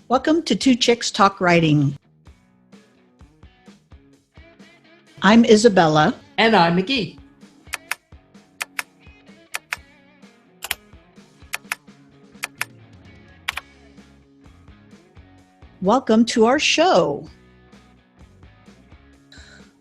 Welcome to Two Chicks Talk Writing. I'm Isabella. And I'm McGee. Welcome to our show.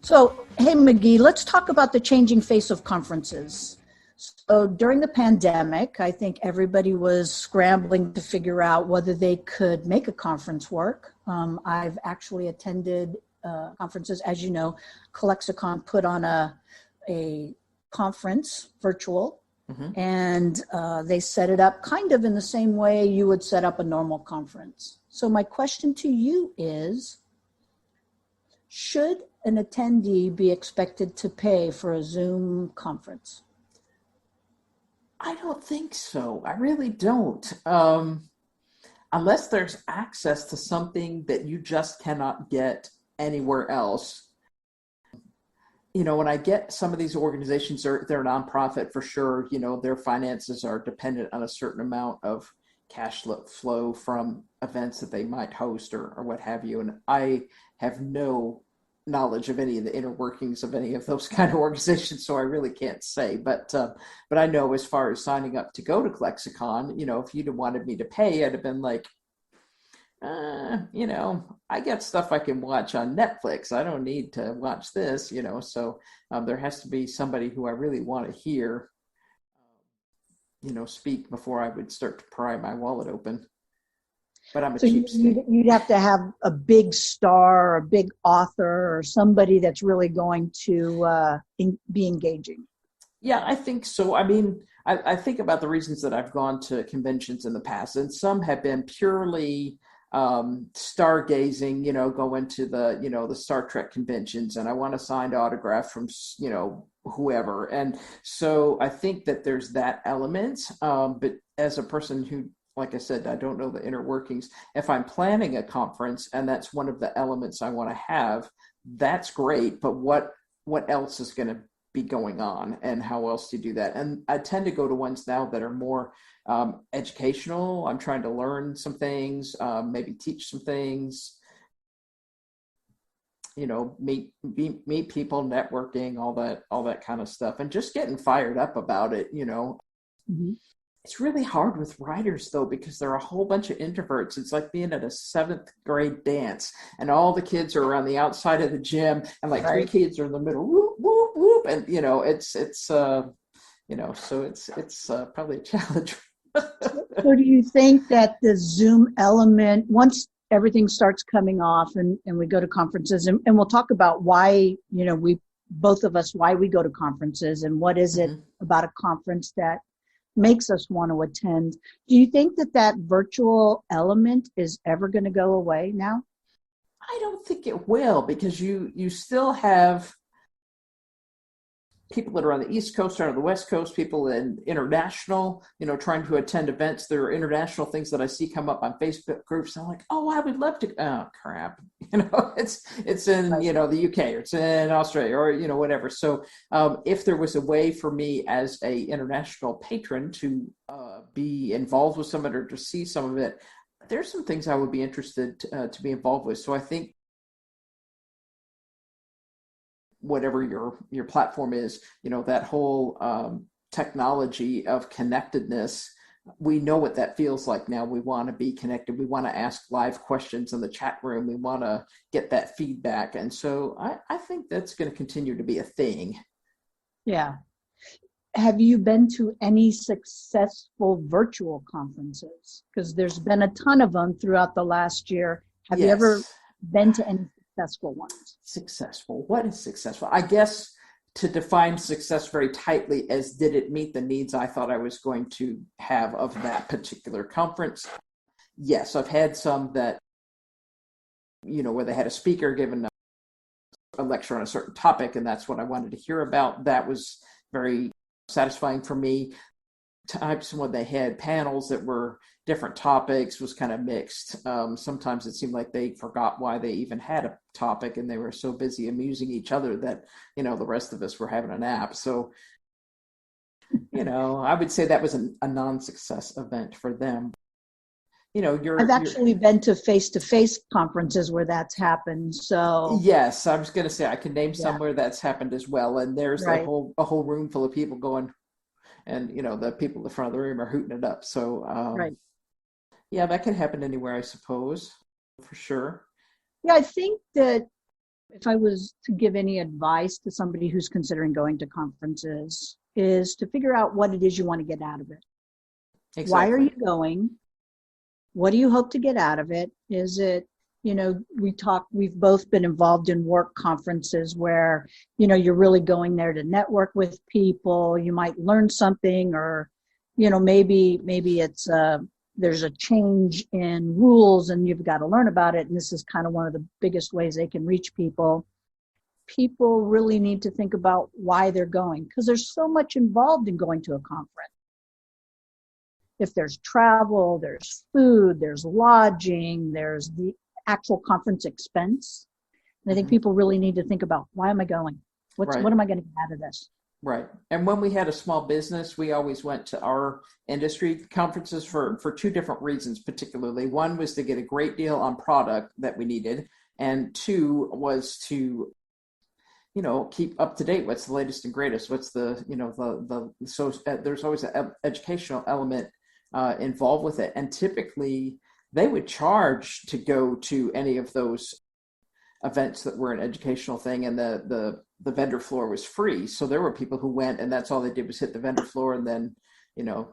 So, hey, McGee, let's talk about the changing face of conferences. So during the pandemic, I think everybody was scrambling to figure out whether they could make a conference work. I've actually attended conferences. As you know, Clexicon put on a conference virtual, and they set it up kind of in the same way you would set up a normal conference. So my question to you is, should an attendee be expected to pay for a Zoom conference? I don't think so. I really don't. Unless there's access to something that you just cannot get anywhere else. You know, when I get some of these organizations, they're nonprofit for sure. You know, their finances are dependent on a certain amount of cash flow from events that they might host or what have you. And I have no knowledge of any of the inner workings of any of those kind of organizations, so I really can't say. But I know as far as signing up to go to Clexicon, you know, if you'd have wanted me to pay, I'd have been like, you know, I got stuff I can watch on Netflix. I don't need to watch this, you know. So there has to be somebody who I really want to hear, you know, speak before I would start to pry my wallet open. But I'm a cheapskate. You'd have to have a big star, or a big author, or somebody that's really going to be engaging. Yeah, I think so. I mean, I think about the reasons that I've gone to conventions in the past, and some have been purely stargazing, you know, going to the, you know, the Star Trek conventions, and I want a signed autograph from, you know, whoever. And so I think that there's that element. But as a person who, like I said, I don't know the inner workings. If I'm planning a conference and that's one of the elements I want to have, that's great. But what else is going to be going on, and how else do you do that? And I tend to go to ones now that are more educational. I'm trying to learn some things, maybe teach some things, you know, meet people, networking, all that kind of stuff, and just getting fired up about it, you know. Mm-hmm. It's really hard with writers, though, because there are a whole bunch of introverts. It's like being at a 7th grade dance, and all the kids are around the outside of the gym, and like right. 3 kids are in the middle, whoop, whoop, whoop. And, you know, it's you know, so it's probably a challenge. So do you think that the Zoom element, once everything starts coming off and we go to conferences, and we'll talk about why, you know, why we go to conferences, and what is it about a conference that makes us want to attend. Do you think that virtual element is ever going to go away now? I don't think it will, because you still have people that are on the East Coast or on the West Coast, people in international, you know, trying to attend events. There are international things that I see come up on Facebook groups. I'm like, oh, I would love to. Oh, crap. You know, it's in, you know, the UK, or it's in Australia, or, you know, whatever. So if there was a way for me as a international patron to be involved with some of it, or to see some of it, there's some things I would be interested to be involved with. So I think whatever your platform is, you know, that whole technology of connectedness, we know what that feels like now. We want to be connected. We want to ask live questions in the chat room. We want to get that feedback. And so I think that's going to continue to be a thing. Yeah. Have you been to any successful virtual conferences? Because there's been a ton of them throughout the last year. Have you ever been to any successful ones? Successful. What is successful? I guess to define success very tightly as, did it meet the needs I thought I was going to have of that particular conference? Yes, I've had some that, you know, where they had a speaker giving a lecture on a certain topic, and that's what I wanted to hear about. That was very satisfying for me. Types when they had panels that were different topics was kind of mixed. Sometimes it seemed like they forgot why they even had a topic, and they were so busy amusing each other that, you know, the rest of us were having a nap. So, you know, I would say that was a non-success event for them. I've you're actually been to face-to-face conferences where that's happened. So, yes, I was going to say I can name yeah, somewhere that's happened as well, and there's right, a whole room full of people going, and the people at the front of the room are hooting it up. So right. yeah, that can happen anywhere, I suppose, for sure. Yeah, I think that if I was to give any advice to somebody who's considering going to conferences, is to figure out what it is you want to get out of it. Why are Exactly. you going? What do you hope to get out of it? Is it, we've both been involved in work conferences where, you're really going there to network with people. You might learn something, or, maybe it's, there's a change in rules and you've got to learn about it. And this is kind of one of the biggest ways they can reach people. People really need to think about why they're going, because there's so much involved in going to a conference. If there's travel, there's food, there's lodging, there's the actual conference expense. And I think Hmm. people really need to think about, why am I going? Right. What am I going to get out of this? Right. And when we had a small business, we always went to our industry conferences for two different reasons, particularly. One was to get a great deal on product that we needed, and two was to keep up to date. What's the latest and greatest? What's so there's always an educational element involved with it. And typically they would charge to go to any of those events that were an educational thing, and the vendor floor was free. So there were people who went and that's all they did was hit the vendor floor, and then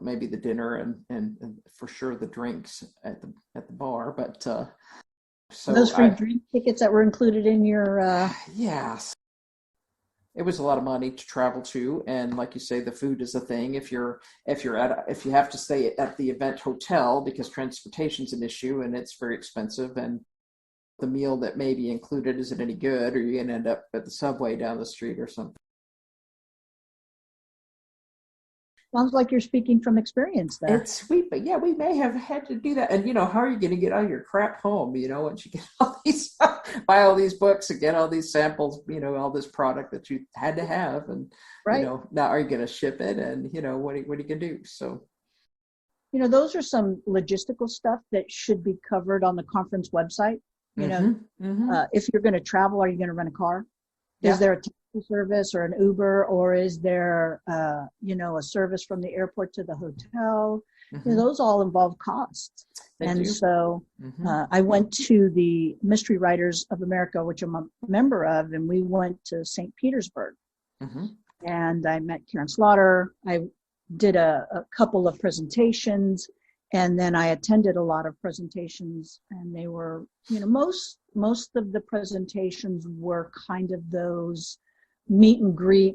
maybe the dinner and for sure the drinks at the bar. But Those so free I drink tickets that were included in your, yeah, it was a lot of money to travel to, and like you say, the food is a thing. If you have to stay at the event hotel because transportation's an issue and it's very expensive, and the meal that may be included isn't any good, or you're gonna end up at the subway down the street or something. sounds like you're speaking from experience there. It's sweet, but yeah, we may have had to do that. And how are you going to get all your crap home? Once you get all these, buy all these books and get all these samples, all this product that you had to have, and Right. now are you going to ship it? And what are you going to do? So, Those are some logistical stuff that should be covered on the conference website. You know, mm-hmm, mm-hmm, if you're going to travel, are you going to rent a car? Is yeah, there a taxi service or an Uber, or is there, a service from the airport to the hotel? mm-hmm, Those all involve costs. they And do. so Mm-hmm, I went to the Mystery Writers of America, which I'm a member of, and we went to St. Petersburg. mm-hmm, And I met Karen Slaughter. I did a couple of presentations, and then I attended a lot of presentations, and they were, most of the presentations were kind of those meet and greet,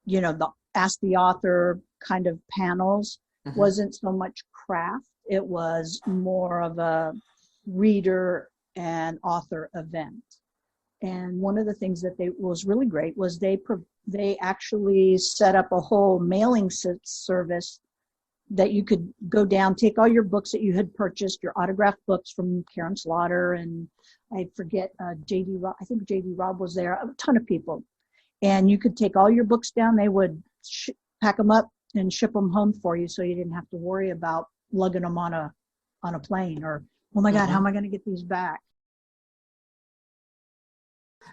the ask the author kind of panels. mm-hmm. Wasn't so much craft. It was more of a reader and author event. And one of the things that they was really great was they actually set up a whole mailing service that you could go down, take all your books that you had purchased, your autographed books from Karen Slaughter, and I forget, JD Robb, I think JD Robb was there, a ton of people. And you could take all your books down. They would pack them up and ship them home for you, so you didn't have to worry about lugging them on a plane, or, oh my God, how Mm-hmm. am I going to get these back?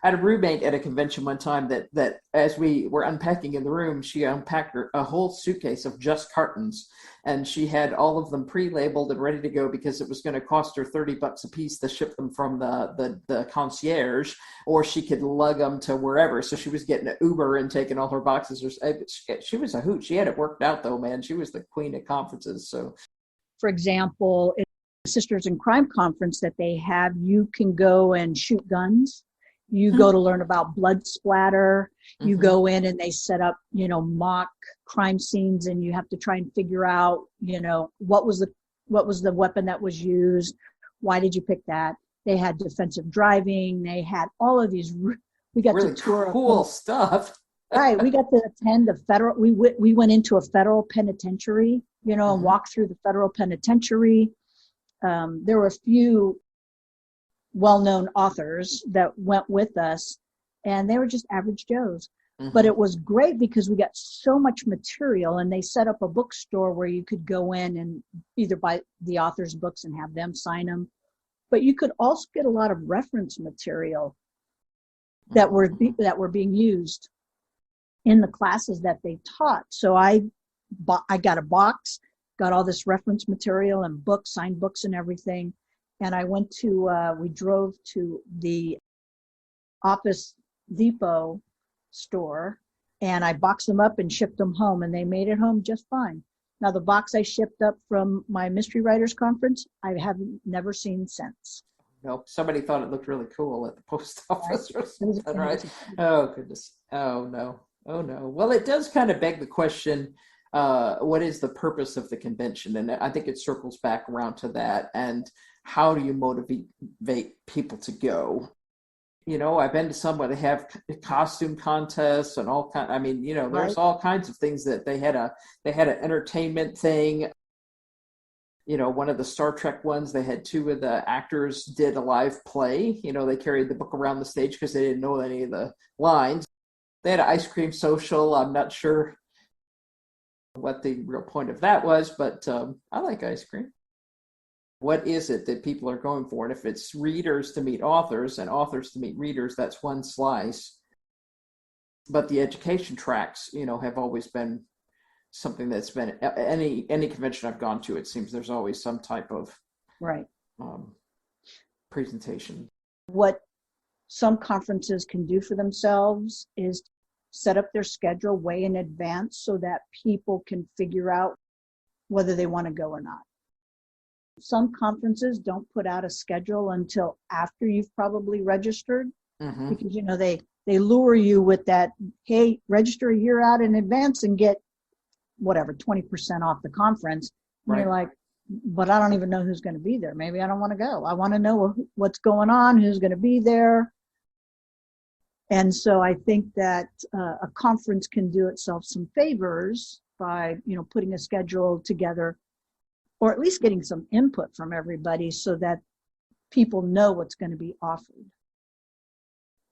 I had a roommate at a convention one time that as we were unpacking in the room, she unpacked a whole suitcase of just cartons, and she had all of them pre-labeled and ready to go because it was going to cost her $30 a piece to ship them from the concierge, or she could lug them to wherever. So she was getting an Uber and taking all her boxes. She was a hoot. She had it worked out though, man. She was the queen of conferences. So For example, in the Sisters in Crime conference that they have, you can go and shoot guns. You go to learn about blood splatter. You mm-hmm. go in and they set up, mock crime scenes, and you have to try and figure out, what was the weapon that was used? Why did you pick that? They had defensive driving. They had all of these. We got to Really tour. cool stuff. Right. We got to attend a federal, we went into a federal penitentiary, and Mm-hmm. walked through the federal penitentiary. There were a few well-known authors that went with us, and they were just average Joes. But it was great because we got so much material, and they set up a bookstore where you could go in and either buy the author's books and have them sign them, but you could also get a lot of reference material that were being used in the classes that they taught. So I got a box, got all this reference material and books, signed books and everything. And I went to, we drove to the Office Depot store, and I boxed them up and shipped them home, and they made it home just fine. Now, the box I shipped up from my Mystery Writers Conference, I have never seen since. Nope. Somebody thought it looked really cool at the post office or something, right? Oh, goodness. Oh, no. Oh, no. Well, it does kind of beg the question, what is the purpose of the convention? And I think it circles back around to that. And how do you motivate people to go? You know, I've been to some where they have costume contests and all kind. I mean, you know, there's all kinds of things that they had an entertainment thing. You know, one of the Star Trek ones, they had two of the actors did a live play. You know, they carried the book around the stage because they didn't know any of the lines. They had an ice cream social. I'm not sure what the real point of that was, but I like ice cream. What is it that people are going for? And if it's readers to meet authors and authors to meet readers, that's one slice. But the education tracks, you know, have always been something that's been any convention I've gone to. It seems there's always some type of presentation. What some conferences can do for themselves is set up their schedule way in advance so that people can figure out whether they want to go or not. Some conferences don't put out a schedule until after you've probably registered, because, you know, they lure you with that, hey, register a year out in advance and get whatever, 20% off the conference. And you're like, but I don't even know who's going to be there. Maybe I don't want to go. I want to know what's going on, who's going to be there. And so I think that a conference can do itself some favors by, you know, putting a schedule together, or at least getting some input from everybody so that people know what's going to be offered.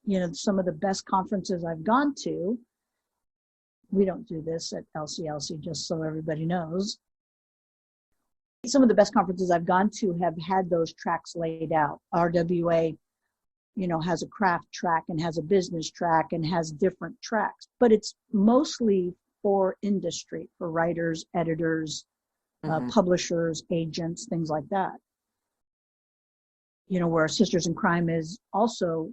You know, some of the best conferences I've gone to, we don't do this at LCLC, just so everybody knows. Some of the best conferences I've gone to have had those tracks laid out. RWA, you know, has a craft track and has a business track and has different tracks, but it's mostly for industry, for writers, editors, publishers, agents, things like that. You know, where Sisters in Crime is also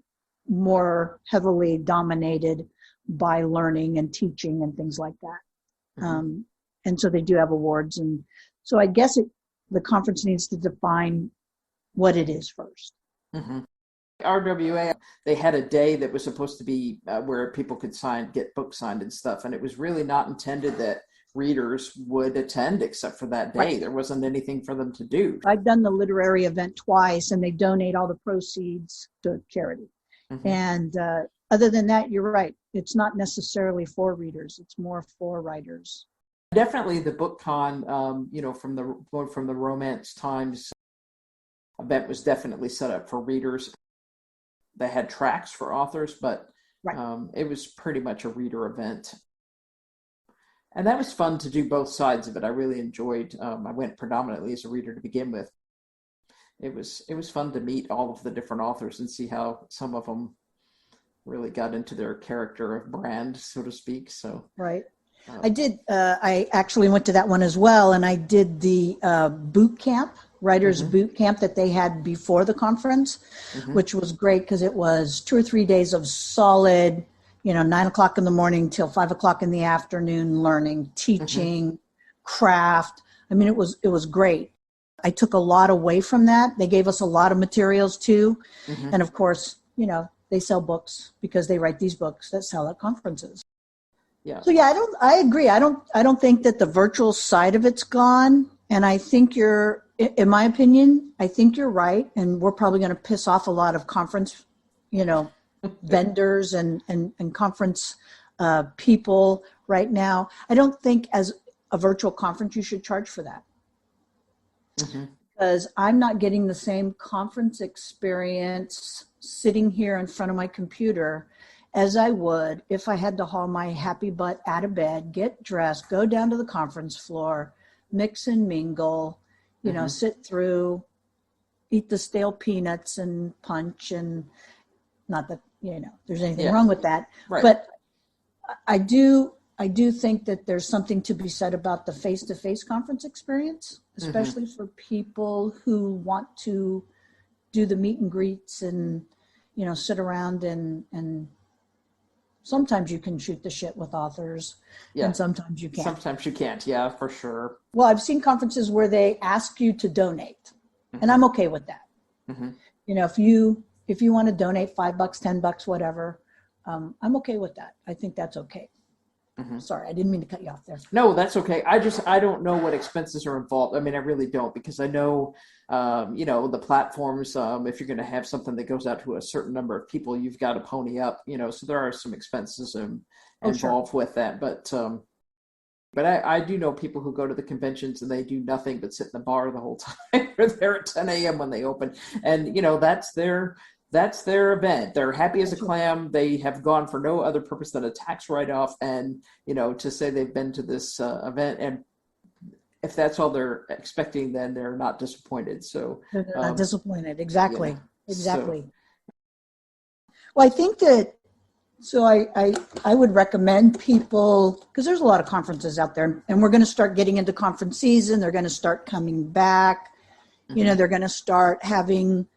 more heavily dominated by learning and teaching and things like that. And so they do have awards. And so I guess the conference needs to define what it is first. RWA, they had a day that was supposed to be where people could get books signed and stuff. And it was really not intended that readers would attend except for that day. There wasn't anything for them to do. I've done the literary event twice, and they donate all the proceeds to charity. And other than that, you're right. It's not necessarily for readers. It's more for writers. Definitely the BookCon, you know, from the Romance Times event was definitely set up for readers. They had tracks for authors, but it was pretty much a reader event. And that was fun to do both sides of it. I really enjoyed. I went predominantly as a reader to begin with. It was fun to meet all of the different authors and see how some of them really got into their character of brand, so to speak. So I did. I actually went to that one as well, and I did the boot camp, writers boot camp that they had before the conference, which was great because it was 2 or 3 days of solid, you know, 9 o'clock in the morning till 5 o'clock in the afternoon, learning, teaching, craft. I mean, it was great. I took a lot away from that. They gave us a lot of materials too. And of course, you know, they sell books because they write these books that sell at conferences. So I agree. I don't think that the virtual side of it's gone. And I think in my opinion, I think you're right. And we're probably going to piss off a lot of conference, you know, vendors and conference people right now. I don't think as a virtual conference you should charge for that. Because I'm not getting the same conference experience sitting here in front of my computer as I would if I had to haul my happy butt out of bed, get dressed, go down to the conference floor, mix and mingle, sit through, eat the stale peanuts and punch, and not that, there's anything wrong with that. Right. But I do think that there's something to be said about the face-to-face conference experience, especially for people who want to do the meet and greets and, sit around and sometimes you can shoot the shit with authors and sometimes you can't. Sometimes you can't. Yeah, for sure. Well, I've seen conferences where they ask you to donate, and I'm okay with that. If you want to donate $5, $10, whatever, I'm okay with that. I think that's okay. Sorry, I didn't mean to cut you off there. No, that's okay. I don't know what expenses are involved. I mean, I really don't, because I know, the platforms, if you're going to have something that goes out to a certain number of people, you've got to pony up, so there are some expenses involved with that. But I do know people who go to the conventions and they do nothing but sit in the bar the whole time. They're there at 10 a.m. when they open. And, that's their event. They're happy as a clam. They have gone for no other purpose than a tax write-off, and to say they've been to this event, and if that's all they're expecting, then they're not disappointed. So they're not disappointed. Exactly. Exactly. So, well, I think that. So I would recommend people, because there's a lot of conferences out there, and we're going to start getting into conference season. They're going to start coming back. They're going to start having,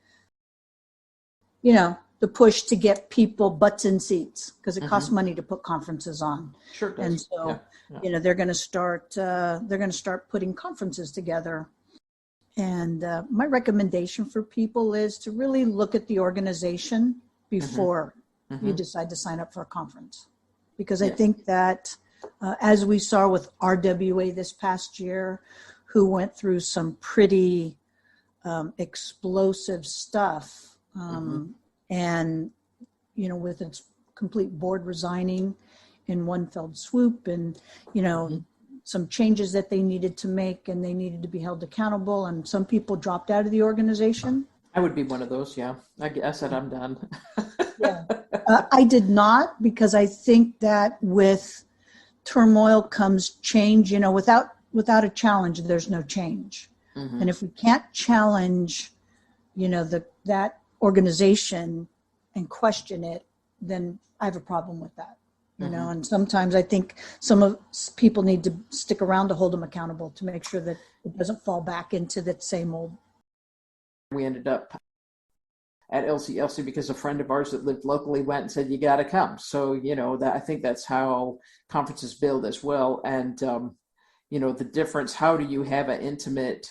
the push to get people butts in seats, because it costs money to put conferences on. Sure does. And so, they're going to start putting conferences together. And my recommendation for people is to really look at the organization before you decide to sign up for a conference. Because I think that as we saw with RWA this past year, who went through some pretty explosive stuff, and, with its complete board resigning in one fell swoop, and, some changes that they needed to make, and they needed to be held accountable, and some people dropped out of the organization. I would be one of those. Yeah. I said I'm done. I did not, because I think that with turmoil comes change. Without a challenge, there's no change. And if we can't challenge, that organization and question it, then I have a problem with that. And sometimes I think people need to stick around to hold them accountable, to make sure that it doesn't fall back into that same old. We ended up at LCLC because a friend of ours that lived locally went and said, you got to come. So, that I think that's how conferences build as well. And, the difference, how do you have an intimate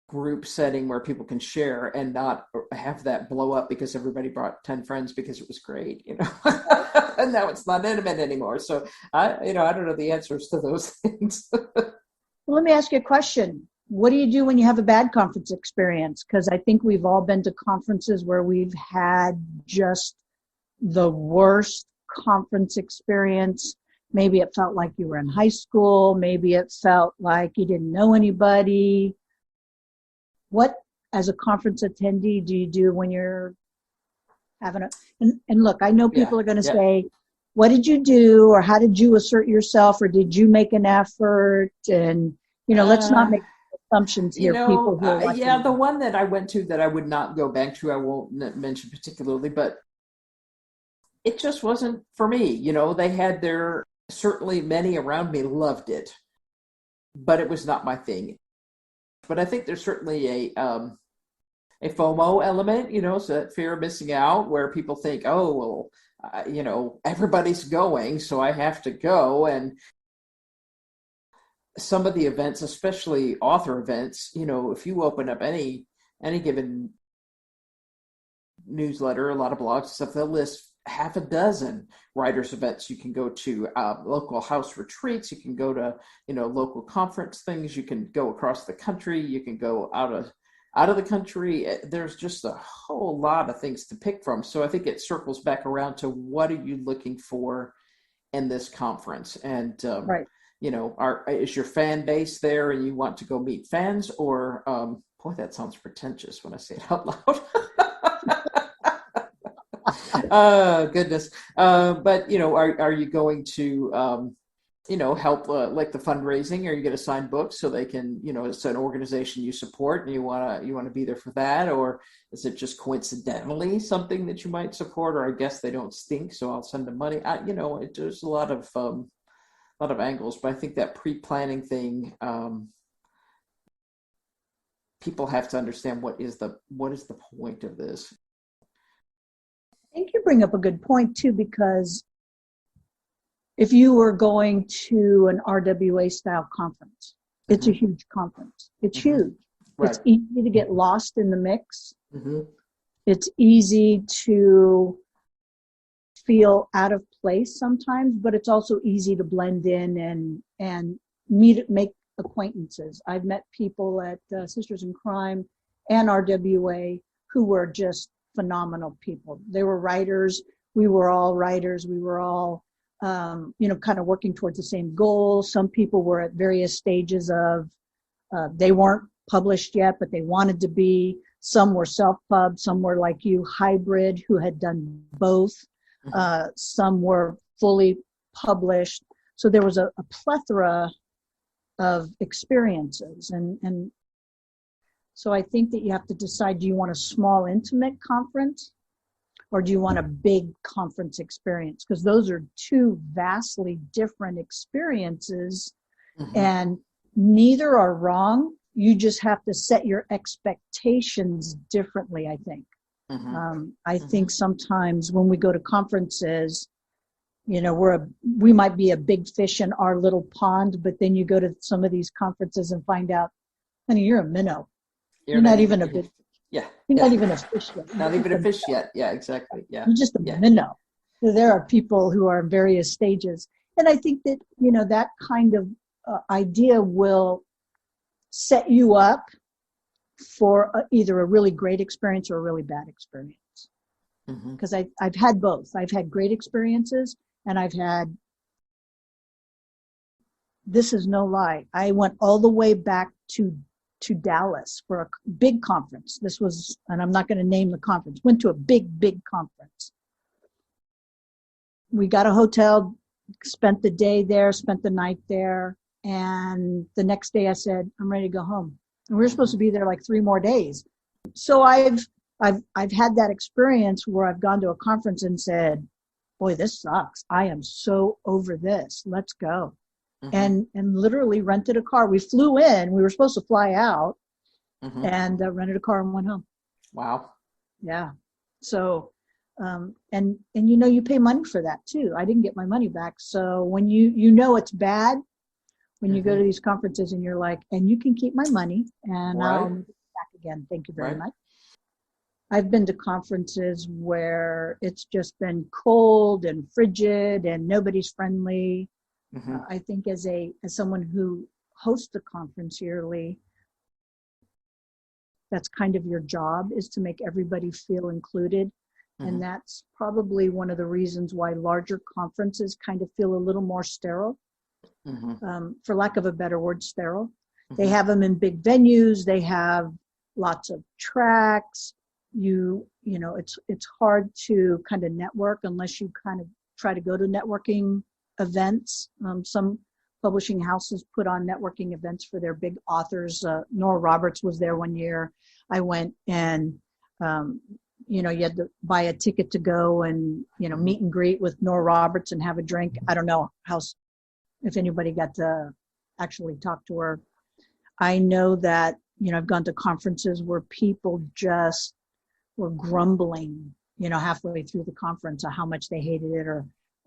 group setting where people can share and not have that blow up because everybody brought 10 friends because it was great, and now it's not intimate anymore. So I don't know the answers to those things. Well, let me ask you a question. What do you do when you have a bad conference experience? Because I think we've all been to conferences where we've had just the worst conference experience. Maybe it felt like you were in high school. Maybe it felt like you didn't know anybody. What, as a conference attendee, do you do when you're having and look, I know people are going to say, what did you do? Or how did you assert yourself? Or did you make an effort? And, let's not make assumptions here. People who are watching. The one that I went to that I would not go back to, I won't mention particularly, but it just wasn't for me. They had certainly many around me loved it, but it was not my thing. But I think there's certainly a FOMO element, so that fear of missing out, where people think, oh, well, everybody's going, so I have to go. And some of the events, especially author events, if you open up any given newsletter, a lot of blogs and stuff, they'll list half a dozen writers events you can go to, local house retreats, you can go to local conference things, you can go across the country, you can go out of the country. There's just a whole lot of things to pick from. So I think it circles back around to, what are you looking for in this conference? And right. Is your fan base there and you want to go meet fans? Or boy, that sounds pretentious when I say it out loud. Goodness. But are you going to help like the fundraising? Are you going to sign books so they can, it's an organization you support and you want to be there for that, or is it just coincidentally something that you might support? Or I guess they don't stink, so I'll send them money. There's a lot of angles, but I think that pre-planning thing, people have to understand what is the point of this. I think you bring up a good point too, because if you were going to an RWA style conference, it's a huge conference. It's huge. Right. It's easy to get lost in the mix. Mm-hmm. It's easy to feel out of place sometimes, but it's also easy to blend in and make acquaintances. I've met people at Sisters in Crime and RWA who were just phenomenal people. They were writers. We were all writers. We were all, kind of working towards the same goal. Some people were at various stages of, they weren't published yet, but they wanted to be. Some were self-pub. Some were like you, hybrid, who had done both. Some were fully published. So there was a plethora of experiences. And so I think that you have to decide, do you want a small, intimate conference or do you want a big conference experience? Because those are two vastly different experiences, and neither are wrong. You just have to set your expectations differently, I think. I think sometimes when we go to conferences, we might be a big fish in our little pond, but then you go to some of these conferences and find out, honey, you're a minnow. You're not even a big. Yeah. You're not even a fish yet. Not even a fish yet. Yeah, exactly. Yeah. You're just a minnow. So there are people who are in various stages. And I think that, that kind of idea will set you up for either a really great experience or a really bad experience. Because I've had both. I've had great experiences and I've had, this is no lie, I went all the way back to Dallas for a big conference. This was, and I'm not going to name the conference, went to a big conference. We got a hotel, spent the day there, spent the night there. And the next day I said, I'm ready to go home. And we were supposed to be there like 3 more days. So I've had that experience where I've gone to a conference and said, boy, this sucks. I am so over this. Let's go. And literally rented a car. We flew in. We were supposed to fly out and rented a car and went home. Wow. Yeah. So, and you pay money for that too. I didn't get my money back. So when it's bad, when you go to these conferences and you're like, and you can keep my money and I'll make it back again. Thank you very much. I've been to conferences where it's just been cold and frigid and nobody's friendly. I think as someone who hosts a conference yearly, that's kind of your job, is to make everybody feel included. And that's probably one of the reasons why larger conferences kind of feel a little more sterile, for lack of a better word, sterile. They have them in big venues. They have lots of tracks. It's hard to kind of network unless you kind of try to go to networking events. Some publishing houses put on networking events for their big authors. Nora Roberts was there one year. I went and, you had to buy a ticket to go and, meet and greet with Nora Roberts and have a drink. I don't know if anybody got to actually talk to her. I know that, I've gone to conferences where people just were grumbling, halfway through the conference of how much they hated it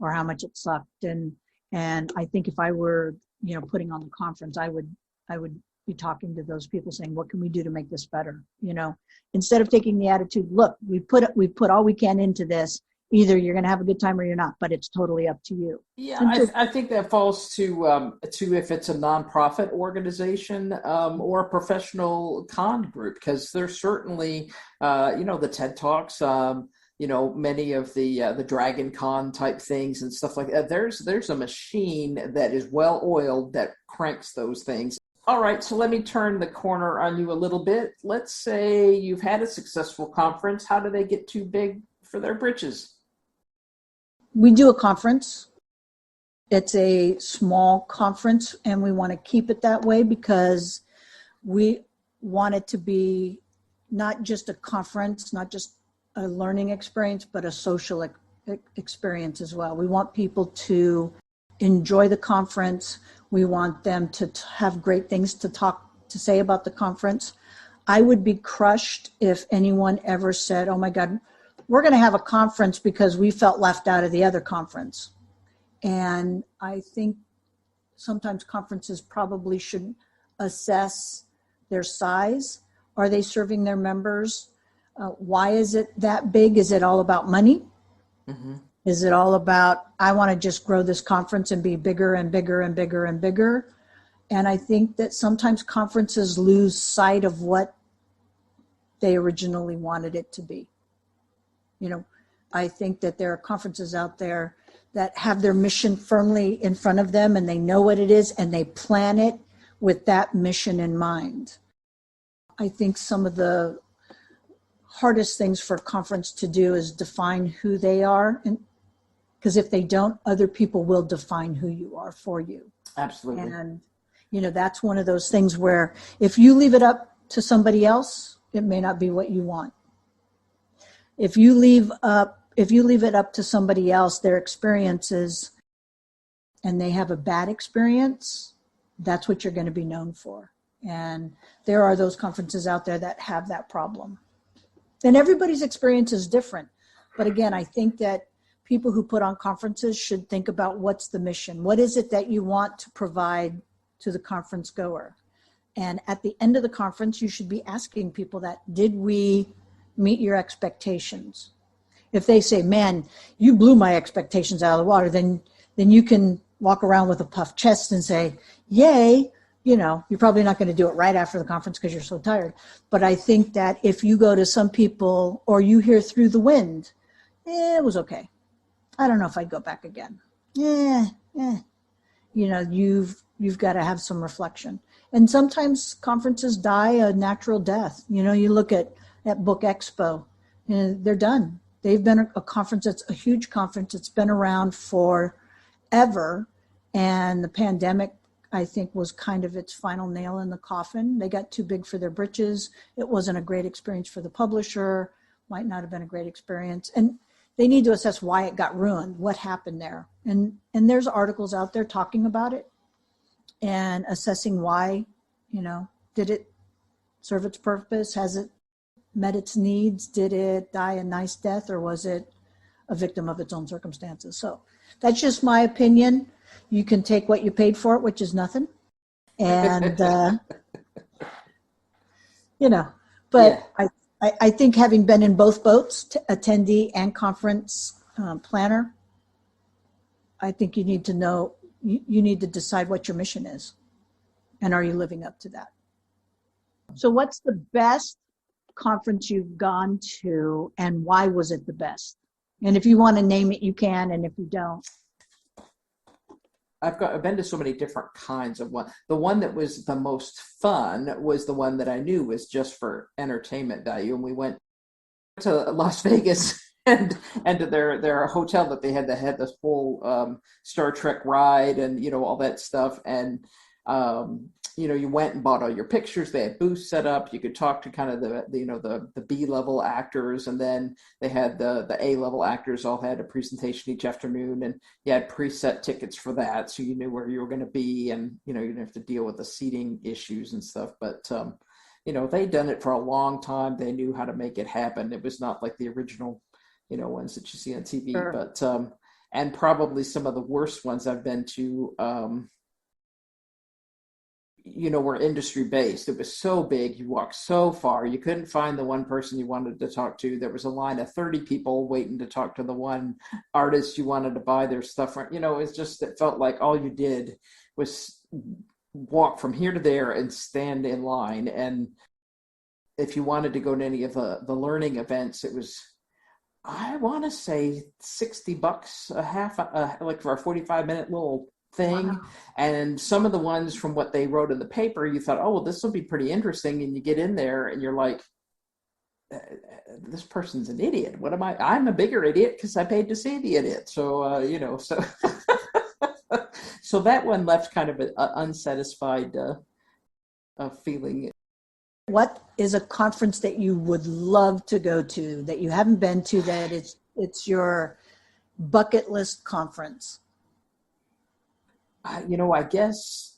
or how much it sucked. And I think if I were, putting on the conference, I would be talking to those people saying, what can we do to make this better? Instead of taking the attitude, look, we put all we can into this. Either you're going to have a good time or you're not, but it's totally up to you. Yeah, I think that falls to if it's a nonprofit organization or a professional con group, because there's certainly, the TED Talks, many of the Dragon Con type things and stuff like that. There's a machine that is well oiled that cranks those things. All right, so let me turn the corner on you a little bit. Let's say you've had a successful conference. How do they get too big for their britches. We do a conference. It's a small conference, and we want to keep it that way because we want it to be not just a conference, not just a learning experience, but a social experience as well. We want people to enjoy the conference. We want them to have great things to say about the conference. I would be crushed if anyone ever said, oh my God, we're going to have a conference because we felt left out of the other conference. And I think sometimes conferences probably should assess their size. Are they serving their members? Why is it that big? Is it all about money? Mm-hmm. Is it all about, I want to just grow this conference and be bigger and bigger and bigger and bigger? And I think that sometimes conferences lose sight of what they originally wanted it to be. You know, I think that there are conferences out there that have their mission firmly in front of them and they know what it is and they plan it with that mission in mind. I think some of the hardest things for a conference to do is define who they are. And because if they don't, other people will define who you are for you. Absolutely. And, you know, that's one of those things where if you leave it up to somebody else, it may not be what you want. If you leave it up to somebody else, their experiences, and they have a bad experience, that's what you're going to be known for. And there are those conferences out there that have that problem. And everybody's experience is different. But again, I think that people who put on conferences should think about what's the mission. What is it that you want to provide to the conference goer? And at the end of the conference, you should be asking people that, did we meet your expectations? If they say, man, you blew my expectations out of the water, then you can walk around with a puffed chest and say, yay. You know, you're probably not going to do it right after the conference because you're so tired. But I think that if you go to some people or you hear through the wind, it was okay. I don't know if I'd go back again. You know, you've got to have some reflection. And sometimes conferences die a natural death. You know, you look at Book Expo, and they're done. They've been a conference that's a huge conference. It's been around forever. And the pandemic, I think, was kind of its final nail in the coffin. They got too big for their britches. It wasn't a great experience for the publisher. Might not have been a great experience. And they need to assess why it got ruined, what happened there. And there's articles out there talking about it and assessing why, you know, did it serve its purpose? Has it met its needs? Did it die a nice death, or was it a victim of its own circumstances? So that's just my opinion. You can take what you paid for it, which is nothing. And, you know, but yeah. I think having been in both boats, attendee and conference planner, I think you need to know, you need to decide what your mission is. And are you living up to that? So what's the best conference you've gone to and why was it the best? And if you want to name it, you can. And if you don't. I've been to so many different kinds of one. The one that was the most fun was the one that I knew was just for entertainment value. And we went to Las Vegas and to their hotel that they had that had this whole Star Trek ride and, you know, all that stuff. And, you know, you went and bought all your pictures. They had booths set up. You could talk to kind of the B-level actors, and then they had the A-level actors all had a presentation each afternoon, and you had preset tickets for that, so you knew where you were going to be, and you know you didn't have to deal with the seating issues and stuff. But you know, they'd done it for a long time. They knew how to make it happen. It was not like the original, you know, ones that you see on TV. Sure. But and probably some of the worst ones I've been to. You know, were industry based. It was so big. You walked so far. You couldn't find the one person you wanted to talk to. There was a line of 30 people waiting to talk to the one artist you wanted to buy their stuff from. You know, it felt like all you did was walk from here to there and stand in line. And if you wanted to go to any of the learning events, it was, I want to say $60 a half, like for a 45-minute little thing. Wow. And some of the ones from what they wrote in the paper, you thought, oh, well, this will be pretty interesting. And you get in there and you're like, this person's an idiot. What am I? I'm a bigger idiot because I paid to see the idiot. So, so so that one left kind of an unsatisfied feeling. What is a conference that you would love to go to that you haven't been to, that it's your bucket list conference? I guess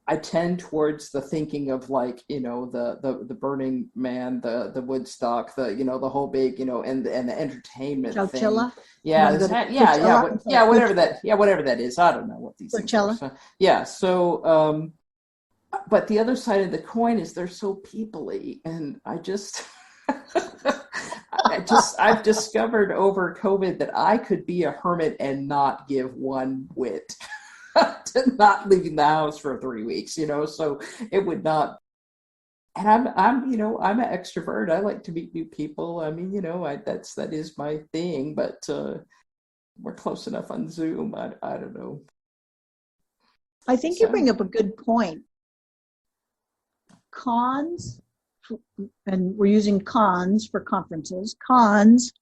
I tend towards the thinking of like, the Burning Man, the Woodstock, the whole big, and the entertainment thing. Coachella? You Yeah, want to go to yeah, Coachella? whatever that is. I don't know what these things are. Coachella? So, yeah, so but the other side of the coin is they're so peoply, and I just I've discovered over COVID that I could be a hermit and not give one whit to not leaving the house for 3 weeks, so it would not. And I'm an extrovert. I like to meet new people. I mean, that is my thing, but we're close enough on Zoom. I don't know. I think you bring up a good point. Cons, and we're using cons for conferences. Cons,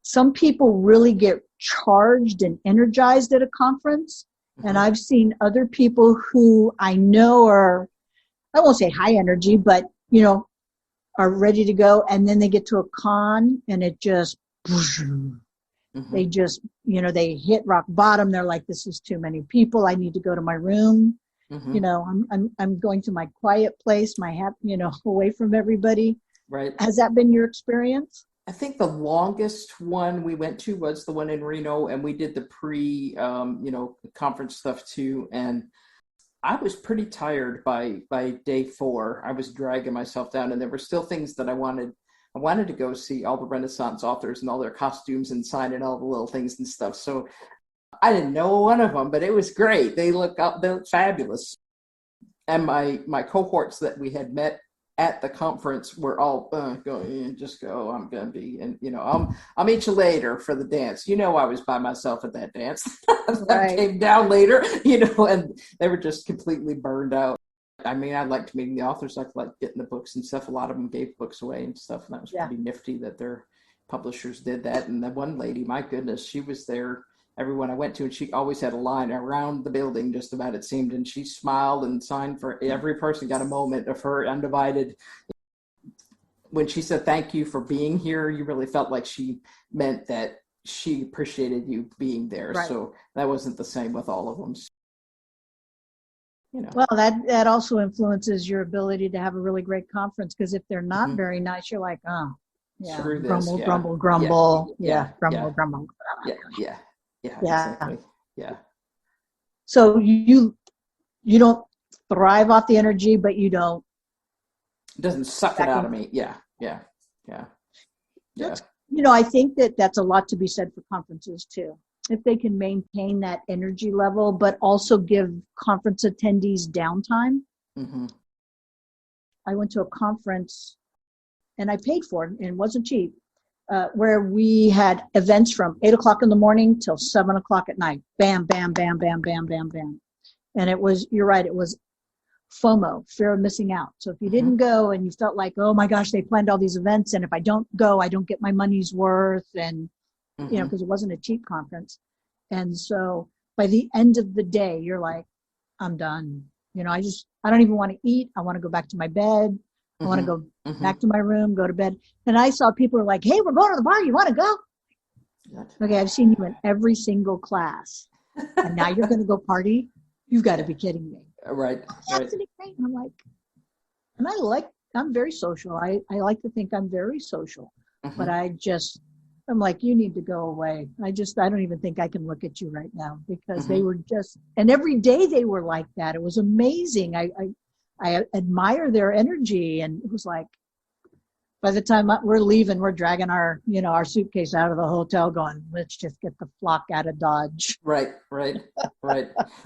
some people really get charged and energized at a conference. Mm-hmm. And I've seen other people who I know are, I won't say high energy, but, are ready to go. And then they get to a con and it just, mm-hmm. They just, they hit rock bottom. They're like, this is too many people. I need to go to my room. Mm-hmm. I'm going to my quiet place, away from everybody. Right. Has that been your experience? I think the longest one we went to was the one in Reno, and we did the conference stuff too. And I was pretty tired by day 4. I was dragging myself down, and there were still things that I wanted to go see, all the Renaissance authors and all their costumes and sign and all the little things and stuff. So I didn't know one of them, but it was great. They look fabulous. And my cohorts that we had met at the conference were all going, just go. I'm gonna be, and I'll meet you later for the dance. I was by myself at that dance. That right. Came down later, and they were just completely burned out. I mean, I liked meeting the authors. I liked getting the books and stuff. A lot of them gave books away and stuff, and that was pretty nifty that their publishers did that. And the one lady, my goodness, she was there. Everyone I went to, and she always had a line around the building, just about, it seemed, and she smiled and signed for every person, got a moment of her undivided. When she said thank you for being here, you really felt like she meant that she appreciated you being there. Right. So that wasn't the same with all of them. Well, that also influences your ability to have a really great conference, because if they're not mm-hmm. very nice, you're like, oh, yeah, grumble, grumble, yeah, grumble. Yeah, exactly. Yeah. So you don't thrive off the energy, but you don't. It doesn't suck it out of me. Yeah. I think that's a lot to be said for conferences too. If they can maintain that energy level, but also give conference attendees downtime. Mm-hmm. I went to a conference and I paid for it, and it wasn't cheap. Where we had events from 8 o'clock in the morning till 7 o'clock at night. Bam, bam, bam, bam, bam, bam, bam. And it was, you're right, it was FOMO, fear of missing out. So if you mm-hmm. didn't go and you felt like, oh my gosh, they planned all these events, and if I don't go, I don't get my money's worth. And, mm-hmm. Because it wasn't a cheap conference. And so by the end of the day, you're like, I'm done. I don't even want to eat. I want to go back to my bed. I want to go mm-hmm. back to my room, go to bed. And I saw people were like, hey, we're going to the bar. You want to go? Okay, I've seen you in every single class. And now you're going to go party? You've got to be kidding me. Right. And I'm like, I'm very social. I like to think I'm very social. Mm-hmm. But I'm like, you need to go away. I don't even think I can look at you right now, because mm-hmm. they were and every day they were like that. It was amazing. I admire their energy, and it was like, by the time we're leaving, we're dragging our suitcase out of the hotel going, let's just get the flock out of Dodge. Right.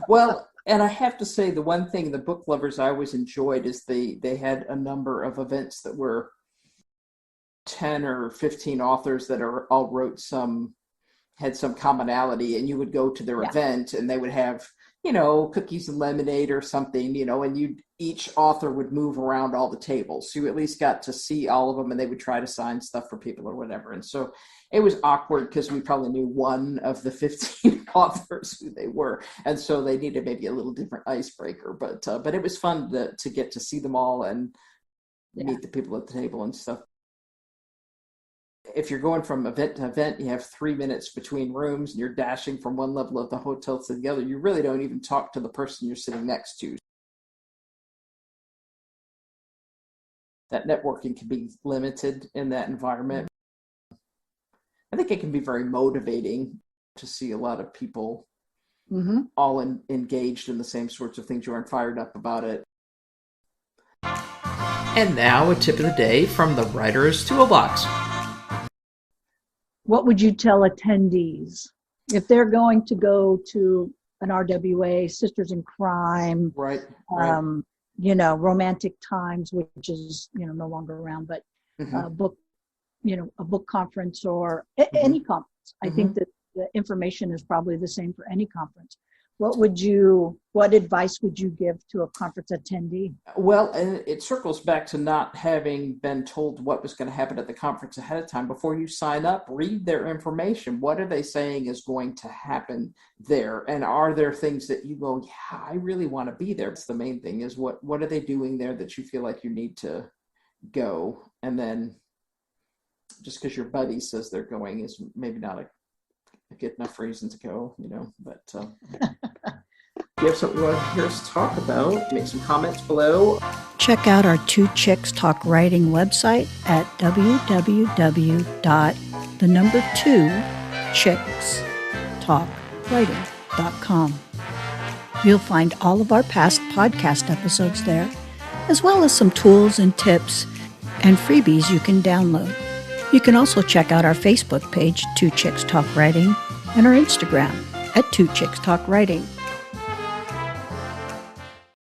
Well, and I have to say, the one thing the book lovers I always enjoyed is they had a number of events that were 10 or 15 authors that all had some commonality, and you would go to their event, and they would have cookies and lemonade or something, and each author would move around all the tables. So you at least got to see all of them, and they would try to sign stuff for people or whatever. And so it was awkward because we probably knew one of the 15 authors who they were. And so they needed maybe a little different icebreaker, but it was fun to get to see them all and meet the people at the table and stuff. If you're going from event to event, you have 3 minutes between rooms and you're dashing from one level of the hotel to the other. You really don't even talk to the person you're sitting next to. That networking can be limited in that environment. I think it can be very motivating to see a lot of people all engaged in the same sorts of things you are and fired up about it. And now a tip of the day from the Writer's Toolbox. What would you tell attendees if they're going to go to an RWA, Sisters in Crime, right. Romantic Times, which is, no longer around, but a book conference or any conference? I think that the information is probably the same for any conference. What advice would you give to a conference attendee? Well, and it circles back to not having been told what was going to happen at the conference ahead of time. Before you sign up, read their information. What are they saying is going to happen there? And are there things that you go, yeah, I really want to be there? That's the main thing, is what are they doing there that you feel like you need to go? And then just because your buddy says they're going is maybe not a good enough reason to go, but if you have something you want to hear us talk about, make some comments below. Check out our Two Chicks Talk Writing website at www.2chickstalkwriting.com. You'll find all of our past podcast episodes there, as well as some tools and tips and freebies you can download. You can also check out our Facebook page, Two Chicks Talk Writing, and our Instagram at Two Chicks Talk Writing.